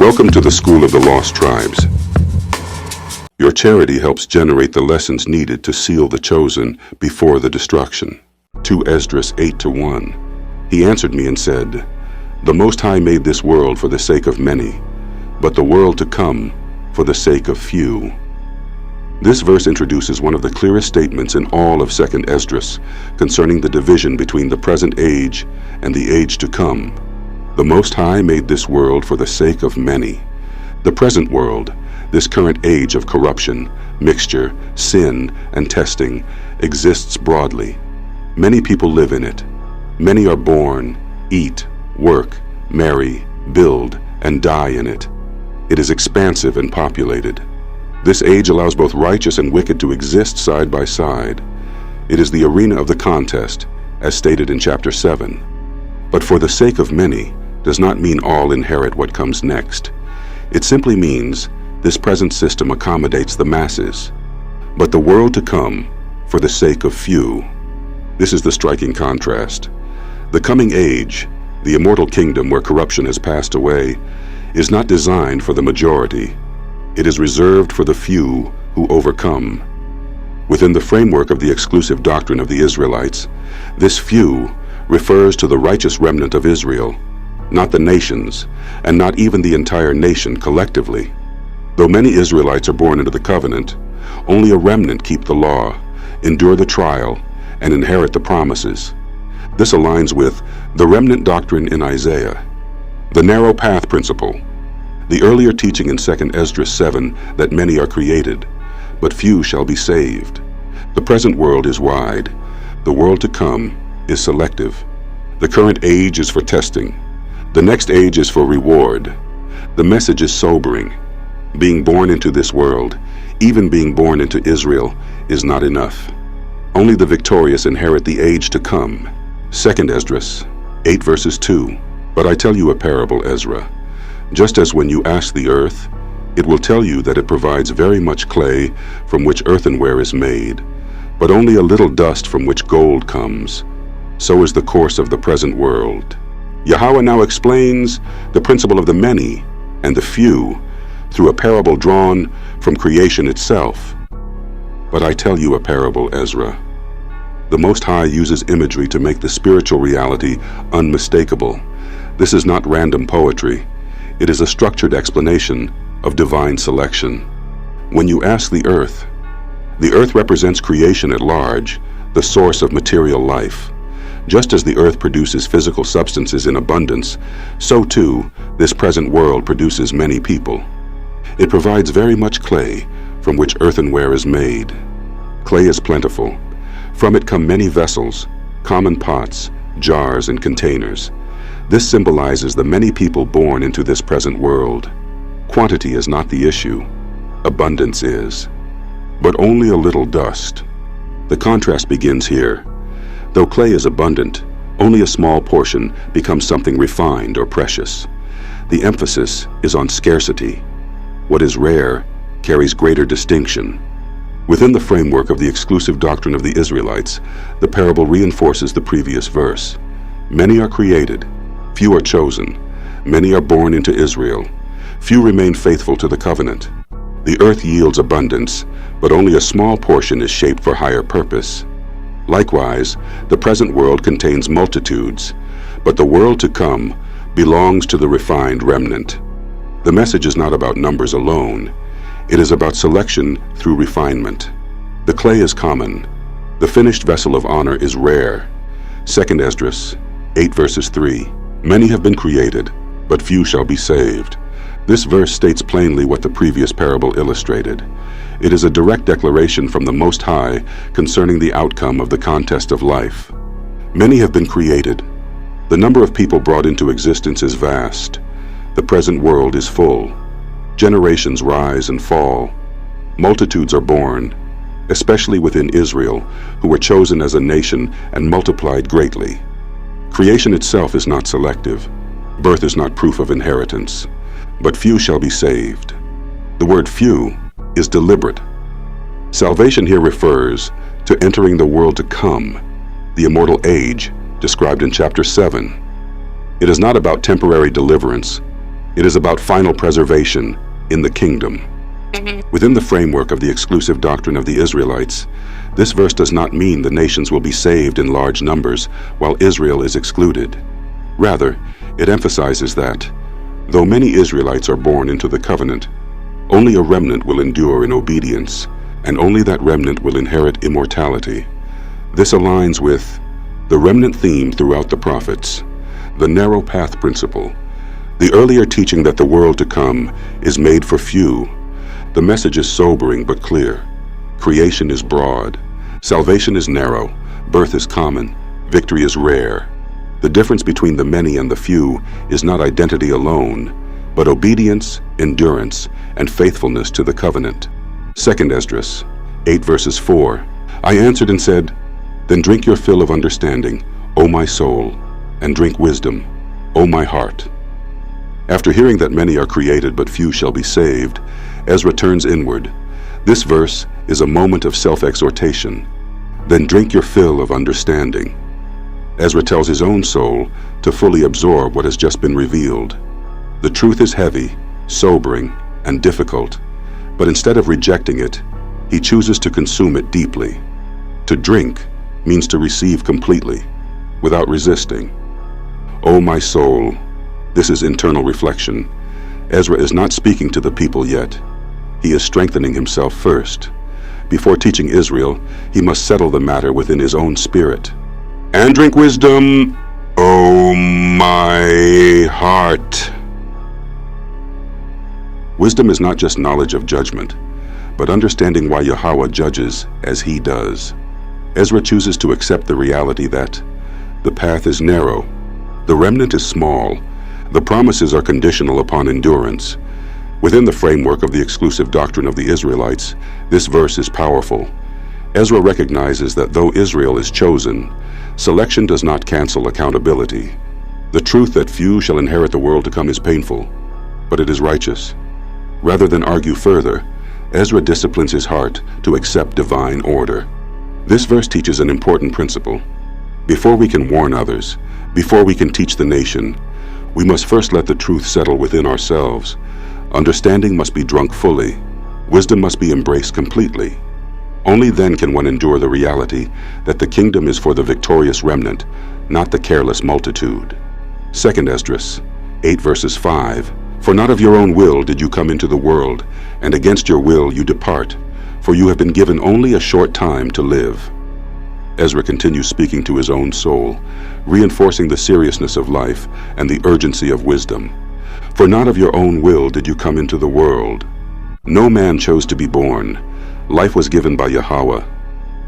Welcome to the School of the Lost Tribes. Your charity helps generate the lessons needed to seal the chosen before the destruction. 2 Ezra 8-1. He answered me and said, "The Most High made this world for the sake of many, but the world to come for the sake of few." This verse introduces one of the clearest statements in all of 2 Ezra concerning the division between the present age and the age to come. The Most High made this world for the sake of many. The present world, this current age of corruption, mixture, sin, and testing, exists broadly. Many people live in it. Many are born, eat, work, marry, build, and die in it. It is expansive and populated. This age allows both righteous and wicked to exist side by side. It is the arena of the contest, as stated in chapter 7. But for the sake of many does not mean all inherit what comes next. It simply means this present system accommodates the masses, but the world to come for the sake of few. This is the striking contrast. The coming age, the immortal kingdom where corruption has passed away, is not designed for the majority. It is reserved for the few who overcome. Within the framework of the exclusive doctrine of the Israelites, this few refers to the righteous remnant of Israel, not the nations, and not even the entire nation collectively. Though many Israelites are born into the covenant, only a remnant keep the law, endure the trial, and inherit the promises. This aligns with the remnant doctrine in Isaiah, the narrow path principle, the earlier teaching in 2 Ezra 7 that many are created, but few shall be saved. The present world is wide. The world to come is selective. The current age is for testing. The next age is for reward. The message is sobering. Being born into this world, even being born into Israel, is not enough. Only the victorious inherit the age to come. 2 Ezra 8:2. But I tell you a parable, Ezra. Just as when you ask the earth, it will tell you that it provides very much clay from which earthenware is made, but only a little dust from which gold comes. So is the course of the present world. Yahweh now explains the principle of the many and the few through a parable drawn from creation itself. But I tell you a parable, Ezra. The Most High uses imagery to make the spiritual reality unmistakable. This is not random poetry. It is a structured explanation of divine selection. When you ask the earth represents creation at large, the source of material life. Just as the earth produces physical substances in abundance, so too this present world produces many people. It provides very much clay from which earthenware is made. Clay is plentiful. From it come many vessels, common pots, jars, and containers. This symbolizes the many people born into this present world. Quantity is not the issue. Abundance is. But only a little dust. The contrast begins here. Though clay is abundant, only a small portion becomes something refined or precious. The emphasis is on scarcity. What is rare carries greater distinction. Within the framework of the exclusive doctrine of the Israelites, the parable reinforces the previous verse. Many are created, few are chosen. Many are born into Israel. Few remain faithful to the covenant. The earth yields abundance, but only a small portion is shaped for higher purpose. Likewise, the present world contains multitudes, but the world to come belongs to the refined remnant. The message is not about numbers alone. It is about selection through refinement. The clay is common. The finished vessel of honor is rare. 2 Ezra 8:3. Many have been created, but few shall be saved. This verse states plainly what the previous parable illustrated. It is a direct declaration from the Most High concerning the outcome of the contest of life. Many have been created. The number of people brought into existence is vast. The present world is full. Generations rise and fall. Multitudes are born, especially within Israel, who were chosen as a nation and multiplied greatly. Creation itself is not selective. Birth is not proof of inheritance. But few shall be saved. The word few is deliberate. Salvation here refers to entering the world to come, the immortal age described in chapter 7. It is not about temporary deliverance. It is about final preservation in the kingdom. Within the framework of the exclusive doctrine of the Israelites, this verse does not mean the nations will be saved in large numbers while Israel is excluded. Rather, it emphasizes that, though many Israelites are born into the covenant, only a remnant will endure in obedience, and only that remnant will inherit immortality. This aligns with the remnant theme throughout the prophets, the narrow path principle, the earlier teaching that the world to come is made for few. The message is sobering but clear. Creation is broad, salvation is narrow, birth is common, victory is rare. The difference between the many and the few is not identity alone, but obedience, endurance, and faithfulness to the covenant. 2 Ezra 8 verses 4. I answered and said, Then drink your fill of understanding, O my soul, and drink wisdom, O my heart. After hearing that many are created but few shall be saved, Ezra turns inward. This verse is a moment of self-exhortation. Then drink your fill of understanding. Ezra tells his own soul to fully absorb what has just been revealed. The truth is heavy, sobering, and difficult, but instead of rejecting it, he chooses to consume it deeply. To drink means to receive completely, without resisting. O my soul, this is internal reflection. Ezra is not speaking to the people yet. He is strengthening himself first. Before teaching Israel, he must settle the matter within his own spirit. And drink wisdom, O my heart. Wisdom is not just knowledge of judgment, but understanding why Yahweh judges as he does. Ezra chooses to accept the reality that the path is narrow, the remnant is small, the promises are conditional upon endurance. Within the framework of the exclusive doctrine of the Israelites, this verse is powerful. Ezra recognizes that though Israel is chosen, selection does not cancel accountability. The truth that few shall inherit the world to come is painful, but it is righteous. Rather than argue further, Ezra disciplines his heart to accept divine order. This verse teaches an important principle. Before we can warn others, before we can teach the nation, we must first let the truth settle within ourselves. Understanding must be drunk fully. Wisdom must be embraced completely. Only then can one endure the reality that the kingdom is for the victorious remnant, not the careless multitude. 2 Ezra 8 verses 5. For not of your own will did you come into the world, and against your will you depart, for you have been given only a short time to live. Ezra continues speaking to his own soul, reinforcing the seriousness of life and the urgency of wisdom. For not of your own will did you come into the world. No man chose to be born. Life was given by Yahweh.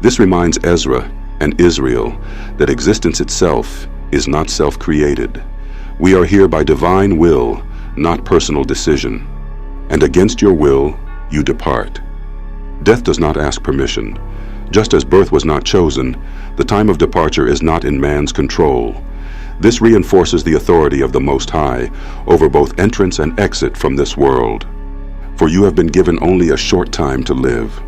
This reminds Ezra and Israel that existence itself is not self-created. We are here by divine will, not personal decision. And against your will, you depart. Death does not ask permission. Just as birth was not chosen, the time of departure is not in man's control. This reinforces the authority of the Most High over both entrance and exit from this world. For you have been given only a short time to live.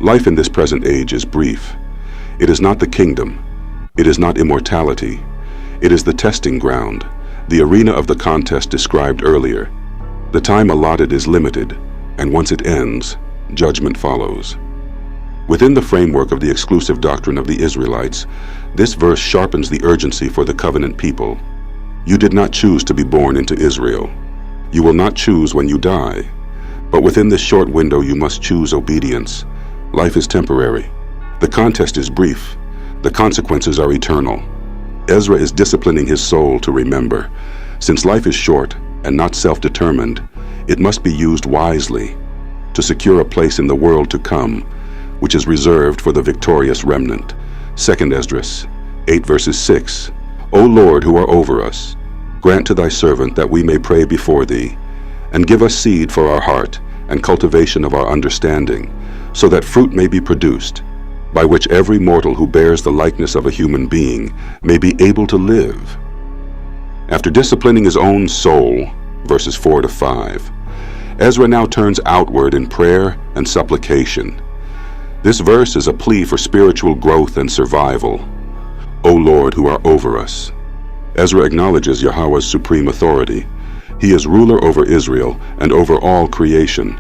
Life in this present age is brief. It is not the kingdom. It is not immortality. It is the testing ground, the arena of the contest described earlier. The time allotted is limited, and once it ends, judgment follows. Within the framework of the exclusive doctrine of the Israelites, this verse sharpens the urgency for the covenant people. You did not choose to be born into Israel. You will not choose when you die. But within this short window you must choose obedience. Life is temporary. The contest is brief. The consequences are eternal. Ezra is disciplining his soul to remember. Since life is short and not self-determined, it must be used wisely to secure a place in the world to come, which is reserved for the victorious remnant. 2 Ezra 8 verses 6. O Lord, who are over us, grant to thy servant that we may pray before thee, and give us seed for our heart and cultivation of our understanding, so that fruit may be produced, by which every mortal who bears the likeness of a human being may be able to live. After disciplining his own soul, verses 4 to 5, Ezra now turns outward in prayer and supplication. This verse is a plea for spiritual growth and survival. O Lord, who are over us. Ezra acknowledges Yahweh's supreme authority. He is ruler over Israel and over all creation.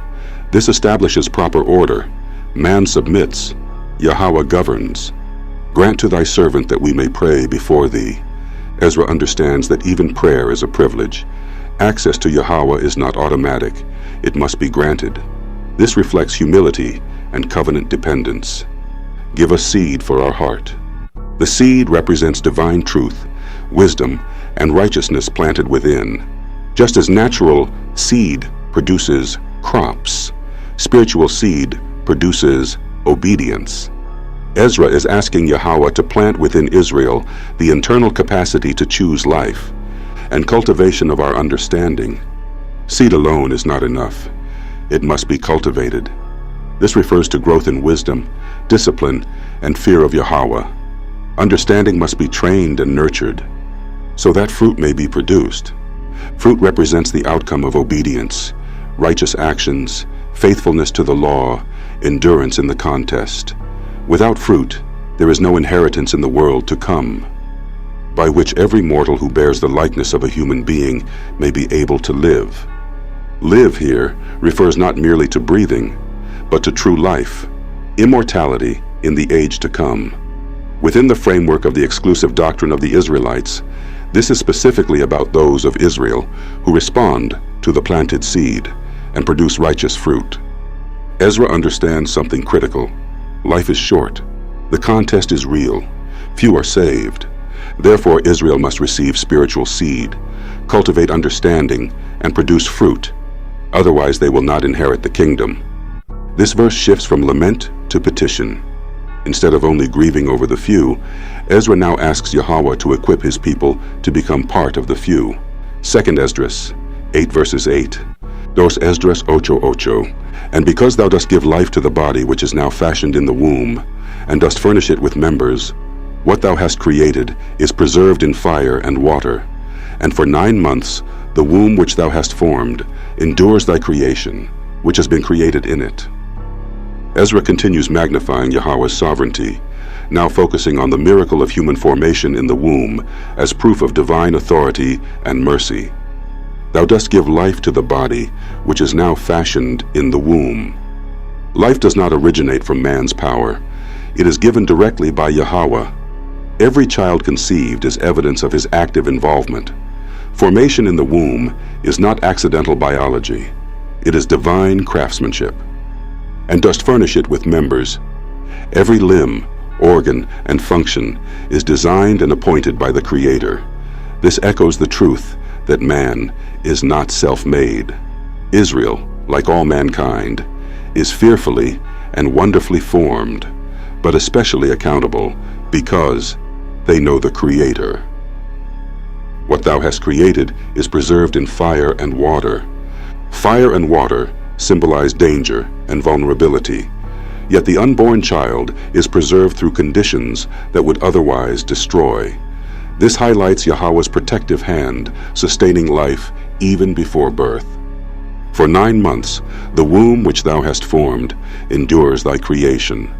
This establishes proper order. Man submits. Yahweh governs. Grant to thy servant that we may pray before thee. Ezra understands that even prayer is a privilege. Access to Yahweh is not automatic. It must be granted. This reflects humility and covenant dependence. Give us seed for our heart. The seed represents divine truth, wisdom, and righteousness planted within. Just as natural seed produces crops, spiritual seed produces obedience. Ezra is asking Yahweh to plant within Israel the internal capacity to choose life and cultivation of our understanding. Seed alone is not enough. It must be cultivated. This refers to growth in wisdom, discipline, and fear of Yahweh. Understanding must be trained and nurtured so that fruit may be produced. Fruit represents the outcome of obedience, righteous actions, faithfulness to the law, endurance in the contest. Without fruit, there is no inheritance in the world to come, by which every mortal who bears the likeness of a human being may be able to live. Live here refers not merely to breathing, but to true life, immortality in the age to come. Within the framework of the exclusive doctrine of the Israelites, this is specifically about those of Israel who respond to the planted seed and produce righteous fruit. Ezra understands something critical. Life is short. The contest is real. Few are saved. Therefore, Israel must receive spiritual seed, cultivate understanding, and produce fruit. Otherwise, they will not inherit the kingdom. This verse shifts from lament to petition. Instead of only grieving over the few, Ezra now asks Yahweh to equip his people to become part of the few. 2 Esdras 8 verses 8. Dos Esdras 8:8. And because thou dost give life to the body which is now fashioned in the womb, and dost furnish it with members, what thou hast created is preserved in fire and water. And for 9 months the womb which thou hast formed endures thy creation, which has been created in it. Ezra continues magnifying Yahweh's sovereignty, now focusing on the miracle of human formation in the womb as proof of divine authority and mercy. Thou dost give life to the body, which is now fashioned in the womb. Life does not originate from man's power. It is given directly by Yahweh. Every child conceived is evidence of his active involvement. Formation in the womb is not accidental biology. It is divine craftsmanship. And dost furnish it with members. Every limb, organ, and function is designed and appointed by the Creator. This echoes the truth that man is not self-made. Israel, like all mankind, is fearfully and wonderfully formed, but especially accountable because they know the Creator. What thou hast created is preserved in fire and water. Fire and water symbolize danger and vulnerability, yet the unborn child is preserved through conditions that would otherwise destroy. This highlights Yahweh's protective hand, sustaining life even before birth. For 9 months, the womb which thou hast formed endures thy creation.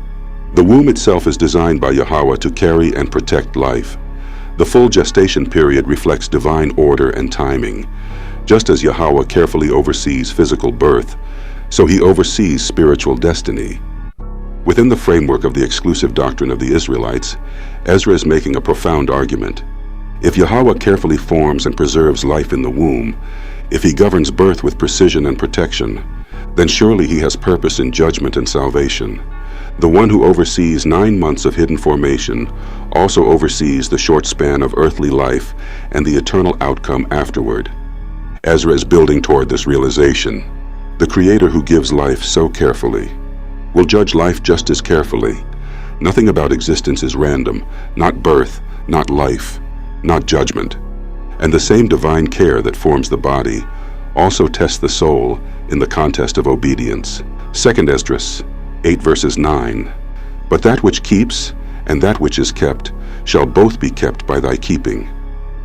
The womb itself is designed by Yahweh to carry and protect life. The full gestation period reflects divine order and timing. Just as Yahweh carefully oversees physical birth, so he oversees spiritual destiny. Within the framework of the exclusive doctrine of the Israelites, Ezra is making a profound argument. If Yahweh carefully forms and preserves life in the womb, if he governs birth with precision and protection, then surely he has purpose in judgment and salvation. The one who oversees 9 months of hidden formation also oversees the short span of earthly life and the eternal outcome afterward. Ezra is building toward this realization. The Creator who gives life so carefully will judge life just as carefully. Nothing about existence is random, not birth, not life, not judgment. And the same divine care that forms the body also tests the soul in the contest of obedience. 2 Esdras 8 verses 9. But that which keeps and that which is kept shall both be kept by thy keeping.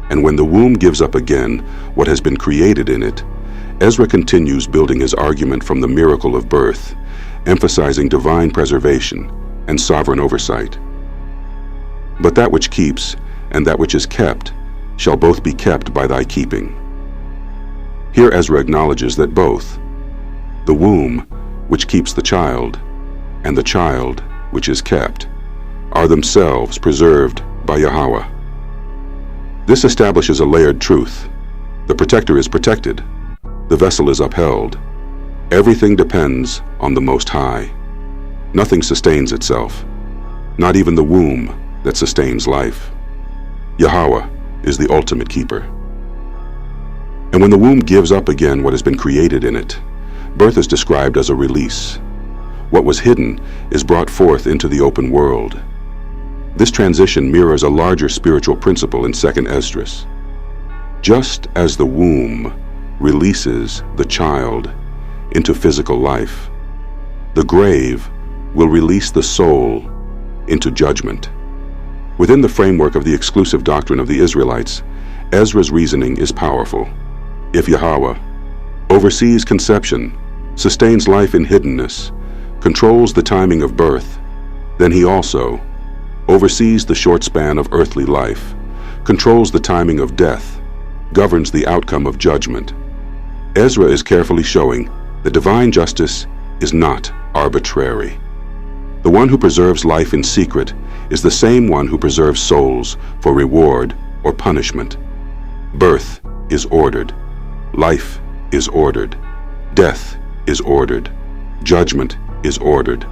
And when the womb gives up again what has been created in it, Ezra continues building his argument from the miracle of birth, emphasizing divine preservation and sovereign oversight. But that which keeps and that which is kept shall both be kept by thy keeping. Here Ezra acknowledges that both the womb, which keeps the child, and the child, which is kept, are themselves preserved by Yahweh. This establishes a layered truth. The protector is protected. The vessel is upheld. Everything depends on the Most High. Nothing sustains itself, not even the womb that sustains life. Yahweh is the ultimate keeper. And when the womb gives up again what has been created in it, birth is described as a release. What was hidden is brought forth into the open world. This transition mirrors a larger spiritual principle in 2nd Esdras. Just as the womb releases the child into physical life, the grave will release the soul into judgment. Within the framework of the exclusive doctrine of the Israelites, Ezra's reasoning is powerful. If Yahweh oversees conception, sustains life in hiddenness, controls the timing of birth, then he also oversees the short span of earthly life, controls the timing of death, governs the outcome of judgment. Ezra is carefully showing that divine justice is not arbitrary. The one who preserves life in secret is the same one who preserves souls for reward or punishment. Birth is ordered. Life is ordered. Death is ordered. Judgment is ordered.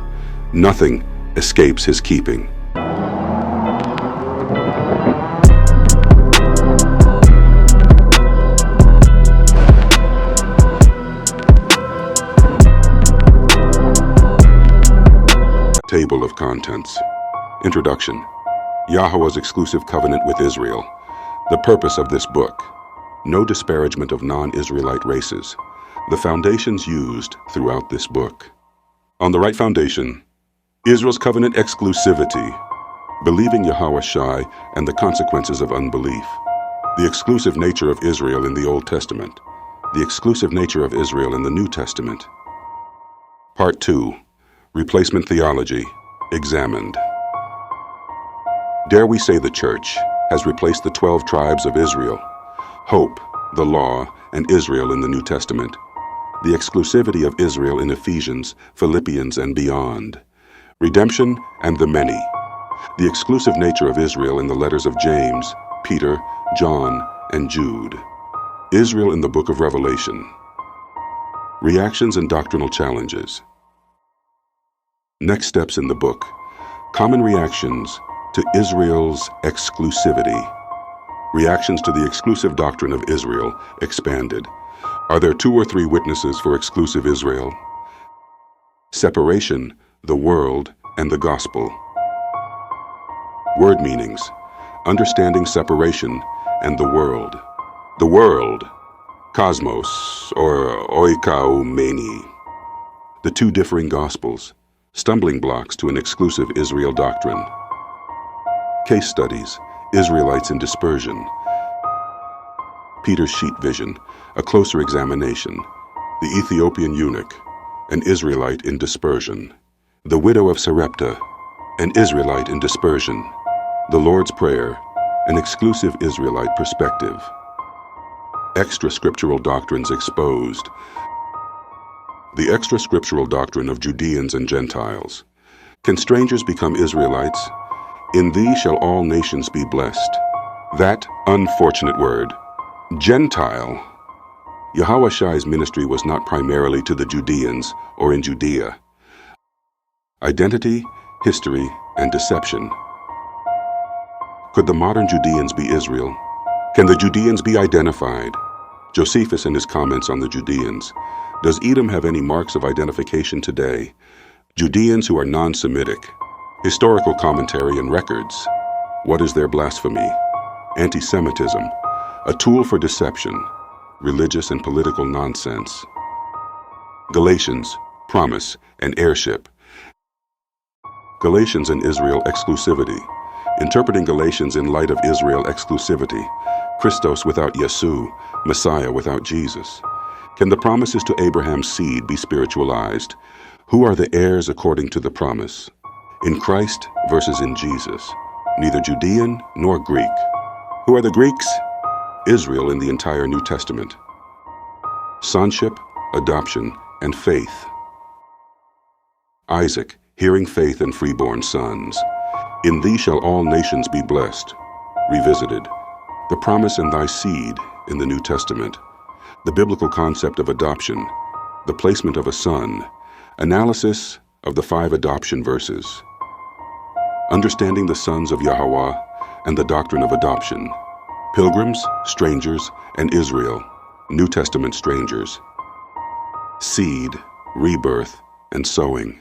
Nothing escapes his keeping. Table of Contents. Introduction. Yahweh's exclusive covenant with Israel. The purpose of this book. No disparagement of non-Israelite races. The foundations used throughout this book. On the right foundation, Israel's covenant exclusivity. Believing Yahweh Shai and the consequences of unbelief. The exclusive nature of Israel in the Old Testament. The exclusive nature of Israel in the New Testament. Part 2. Replacement Theology, examined. Dare we say the Church has replaced the 12 tribes of Israel, hope, the law, and Israel in the New Testament, the exclusivity of Israel in Ephesians, Philippians, and beyond, redemption and the many, the exclusive nature of Israel in the letters of James, Peter, John, and Jude, Israel in the book of Revelation, reactions and doctrinal challenges. Next steps in the book. Common reactions to Israel's exclusivity. Reactions to the exclusive doctrine of Israel, expanded. Are there 2 or 3 witnesses for exclusive Israel? Separation, the world, and the gospel. Word meanings. Understanding separation and the world. The world, cosmos, or oikoumeni. The 2 differing gospels. Stumbling blocks to an exclusive Israel doctrine. Case studies, Israelites in dispersion. Peter's sheet vision, a closer examination. The Ethiopian eunuch, an Israelite in dispersion. The widow of Sarepta, an Israelite in dispersion. The Lord's Prayer, an exclusive Israelite perspective. Extra-scriptural doctrines exposed. The extra-scriptural doctrine of Judeans and Gentiles. Can strangers become Israelites? In thee shall all nations be blessed. That unfortunate word, Gentile. Yahweh Shai's ministry was not primarily to the Judeans or in Judea. Identity, history, and deception. Could the modern Judeans be Israel? Can the Judeans be identified? Josephus in his comments on the Judeans. Does Edom have any marks of identification today? Judeans who are non-Semitic. Historical commentary and records. What is their blasphemy? Anti-Semitism. A tool for deception. Religious and political nonsense. Galatians, promise, and heirship. Galatians and Israel exclusivity. Interpreting Galatians in light of Israel exclusivity. Christos without Yesu, Messiah without Jesus. Can the promises to Abraham's seed be spiritualized? Who are the heirs according to the promise? In Christ versus in Jesus. Neither Judean nor Greek. Who are the Greeks? Israel in the entire New Testament. sonship, adoption, and faith. Isaac, hearing faith and freeborn sons. In thee shall all nations be blessed. Revisited. The promise in thy seed in the New Testament. The biblical concept of adoption. The placement of a son. Analysis of the 5 adoption verses. Understanding the sons of Yahweh and the doctrine of adoption. Pilgrims, strangers, and Israel, New Testament strangers. Seed, rebirth, and sowing.